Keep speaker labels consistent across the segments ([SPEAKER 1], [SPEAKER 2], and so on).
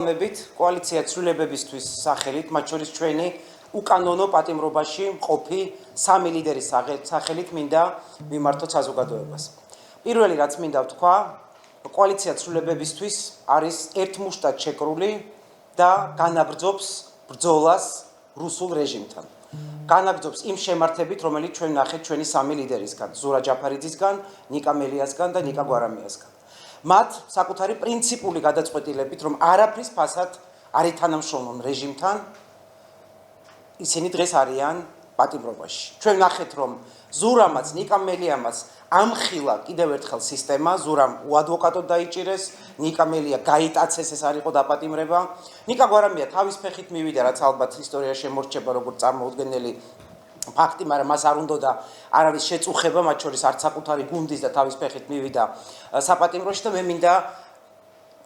[SPEAKER 1] მებით კოალიცია ცვლილებებისთვის სახელით, მათ შორის ჩვენი უკანონო პატიმრობაში მყოფი სამი ლიდერის სახელით მინდა ვიმართოთ საზოგადოებას. პირველი რაც მინდა ვთქვა, კოალიცია ცვლილებებისთვის არის ერთმუშტად შეკრული და განაგრძობს ბრძოლას რუსულ რეჟიმთან. განაგრძობს იმ შემართებით, რომელიც ჩვენ ნახეთ ჩვენი სამი ლიდერისგან, ზურა ჯაფარიძისგან, ნიკა მელიასგან და ნიკა გვარამიასგან. მათ საკუთარი პრინციპული გადაწყვეტილებით, რომ არაფრის ფასად არ ითანამშრომლონ რეჟიმთან, ისინი დღეს არიან პატიმრობაში. ჩვენ ნახეთ, რომ ზურამაც, ნიკა მელიამაც ამხილა კიდევ ერთხელ სისტემა, ზურამ უადვოკატოდ დაიჭირეს, ნიკა მელია გაიტაცეს, ეს არ იყო დაპატიმრება. ნიკა გვარამია თავის ფეხით მივიდა, რაც ალბათ ისტორიაში შემორჩება როგორც წარმოუდგენელი ფაქტი, მაგრამ მას არ უნდა და არავის შეწუხება, მათ შორის არც საკუთარი გუნდის და თავის ფეხით მივიდა საპატიმროში და მე მინდა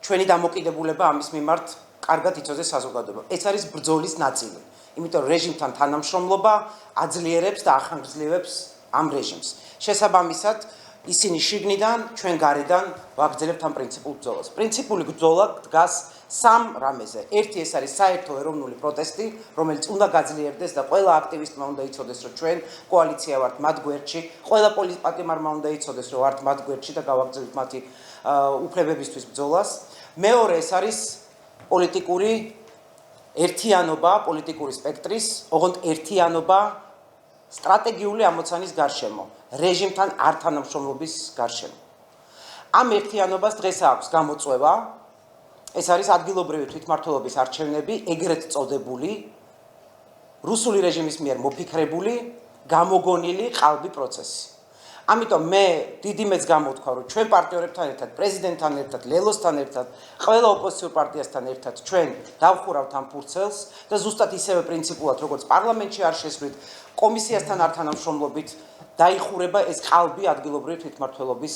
[SPEAKER 1] ჩვენი დამოკიდებულება ამის მიმართ კარგად იცოდეს საზოგადოება. ეს არის ბრძოლის ნაწილი. იმიტომ რომ რეჟიმთან თანამშრომლობა აძლიერებს და ახანგრძლივებს ამ რეჟიმს. შესაბამისად, ისინი შიგნიდან, ჩვენ გარედან ვაგრძელებთ ამ პრინციპულ ბრძოლას. პრინციპული ბრძოლა დგას სამ რამეზე. ერთი ეს არის საერთო ეროვნული პროტესტი, რომელიც უნდა გაძლიერდეს და ყველა აქტივისტმა უნდა იცოდეს, რომ ჩვენ კოალიცია ვართ მათ გვერდში, ყველა პოლიტიკარმა უნდა იცოდეს, რომ ვართ მათ გვერდში და გავაგრძელებთ მათი უფლებებისთვის ბრძოლას. მეორე ეს არის პოლიტიკური ერთიანობა, პოლიტიკური სპექტრის, ოღონდ ერთიანობა სტრატეგიული ამოცანის გარშემო, რეჟიმთან არ თანამშრომლობის გარშემო. ამ ერთიანობას დღეს აქვს გამოწვევა, ეს არის ადგილობრივი თვითმმართველობის არჩევნები, ეგრეთ წოდებული, რუსული რეჟიმის მიერ მოფიქრებული, გამოგონილი ყალბი პროცესი. ამიტომ მე დიდი მეც გამოვთქვა, რომ ჩვენ პარტნიორებთან ერთად, პრეზიდენტთან ერთად, ლელოსთან ერთად, ყველა ოპოზიციურ პარტიასთან ერთად ჩვენ დავხურავთ ამ ფურცელს და ზუსტად ისევე პრინციპულად, როგორც პარლამენტში არ შესვლით, კომისიასთან არ თანამშრომლობით, დაიხურება ეს ყალბი ადგილობრივი თვითმმართველობის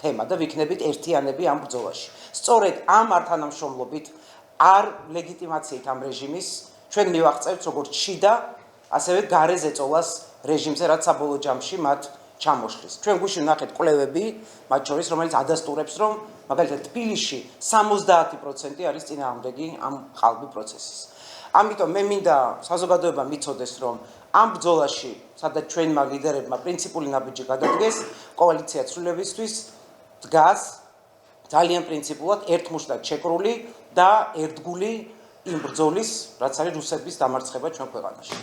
[SPEAKER 1] თემა და ვიქნებით ერთიანები ამ ბრძოლაში. სწორედ ამ არ თანამშრომლობით, არ ლეგიტიმაციით ამ რეჟიმის ჩვენ მივაღწევთ როგორც შიდა, ასევე გარე ზეწოლას რეჟიმზე, რაც საბოლოო ჯამში მათ ჩამოშლის. ჩვენ გუშინ ნახეთ კვლევები, მათ შორის, რომელიც ადასტურებს, რომ მაგალითად თბილისში 70% არის წინააღმდეგი ამ ყალბი პროცესის. ამიტომ მე მინდა საზოგადოებამ იცოდეს, რომ ამ ბრძოლაში, სადაც ჩვენმა ლიდერებმა პრინციპული ნაბიჯი გადადგეს, კოალიცია ცვლილებებისთვის დგას ძალიან პრინციპულად ერთმუშტად შეკრული და ერთგული იმ ბრძოლის, რაც არის რუსების დამარცხება ჩვენ ქვეყანაში.